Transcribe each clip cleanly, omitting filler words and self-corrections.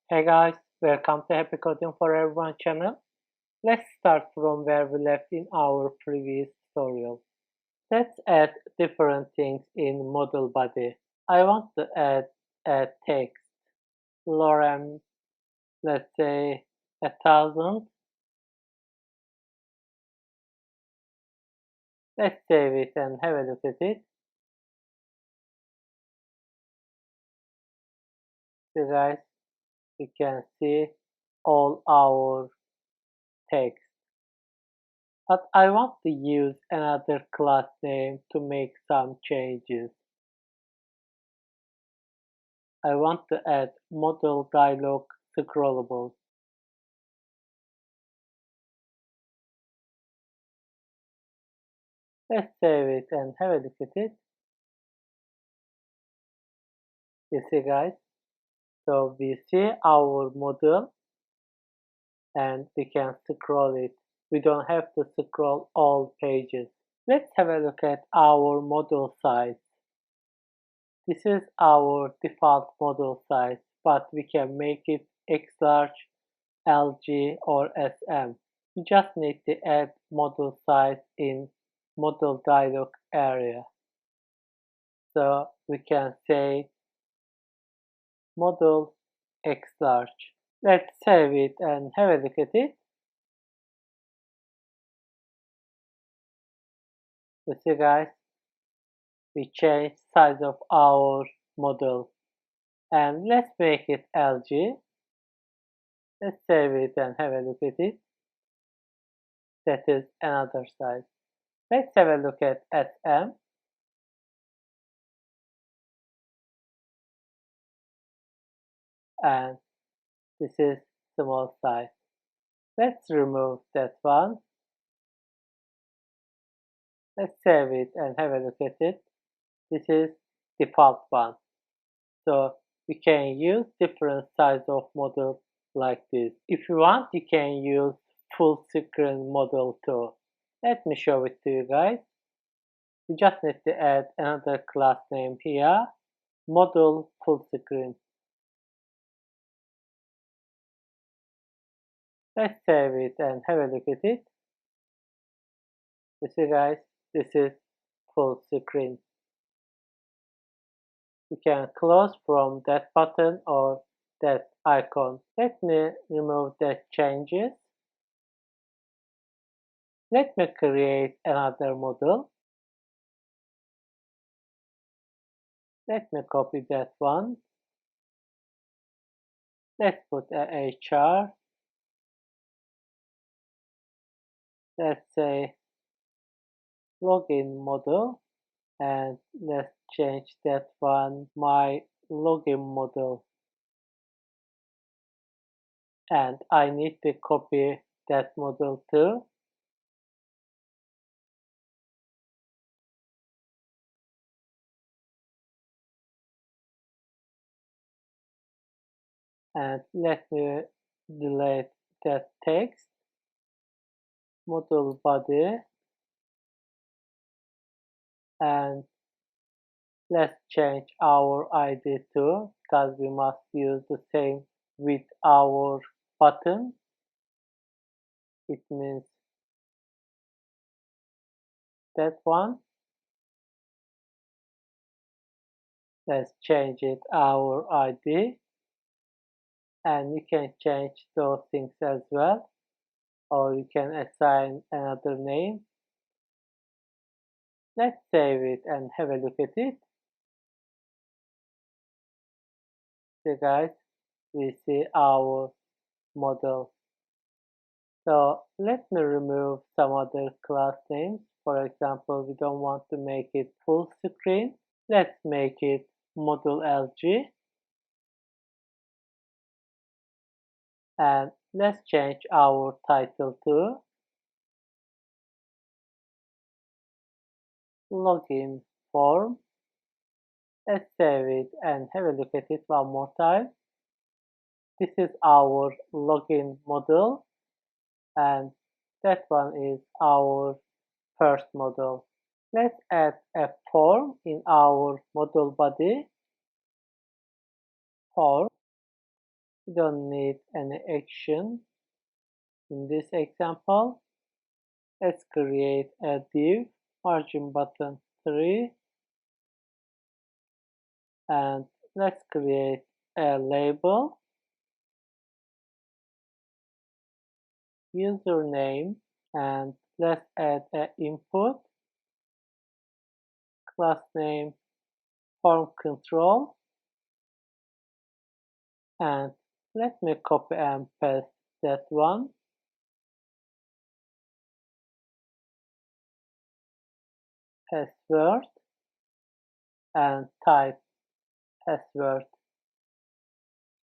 Hey guys, welcome to Happy Coding for Everyone channel. Let's start from where we left in our previous tutorial. Let's add different things in model body. I want to add a text, lorem, let's say 1000. Let's save it and have a look at it. So guys, you can see all our text. But I want to use another class name to make some changes. I want to add modal dialog scrollable. Let's save it and have a look at it. You see guys, so we see our model and we can scroll it. We don't have to scroll all pages. Let's have a look at our model size. This is our default model size, but we can make it X large, LG or SM. You just need to add model size in model dialog area. So we can say model X large. Let's save it and have a look at it. You see guys, we changed size of our model and let's make it LG. Let's save it and have a look at it. That is another size. Let's have a look at SM. And this is small size. Let's remove that one. Let's save it and have a look at it. This is default one. So we can use different size of model like this. If you want, you can use full screen model too. Let me show it to you guys. We just need to add another class name here, model full screen. Let's save it and have a look at it. You see guys, this is full screen. You can close from that button or that icon. Let me remove that changes. Let me create another model. Let me copy that one. Let's put a HR. Let's say login model and let's change that one my login model. And I need to copy that model too. And let me delete that text, model body, and let's change our ID too because we must use the same with our button. It means that one. Let's change it our ID and you can change those things as well, or you can assign another name. Let's save it and have a look at it. So guys, we see our model. So let me remove some other class names. For example, we don't want to make it full screen. Let's make it model LG. And let's change our title to login form. Let's save it and have a look at it one more time. This is our login model and that one is our first model. Let's add a form in our model body. Form. We don't need any action. In this example, let's create a div, margin button 3, and let's create a label, username, and let's add an input, class name, form control, and let me copy and paste that one. Password and type password.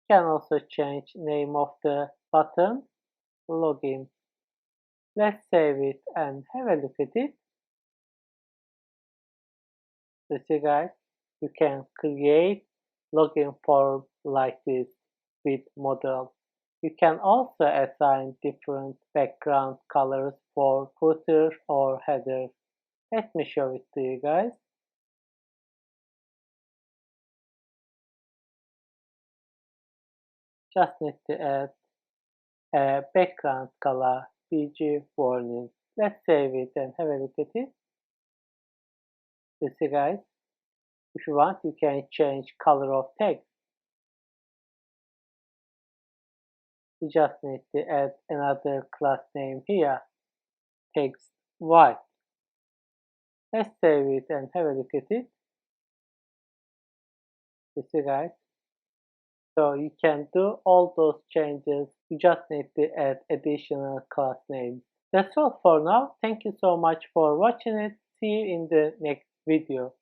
You can also change name of the button, login. Let's save it and have a look at it. You see guys, you can create login form like this with Modal. You can also assign different background colors for footer or header. Let me show it to you guys. Just need to add a background color, BG warning. Let's save it and have a look at it. You see guys, if you want, you can change color of text. You just need to add another class name here, text white. Let's save it and have a look at it. You see guys, so you can do all those changes. You just need to add additional class names. That's all for now. Thank you so much for watching it. See you in the next video.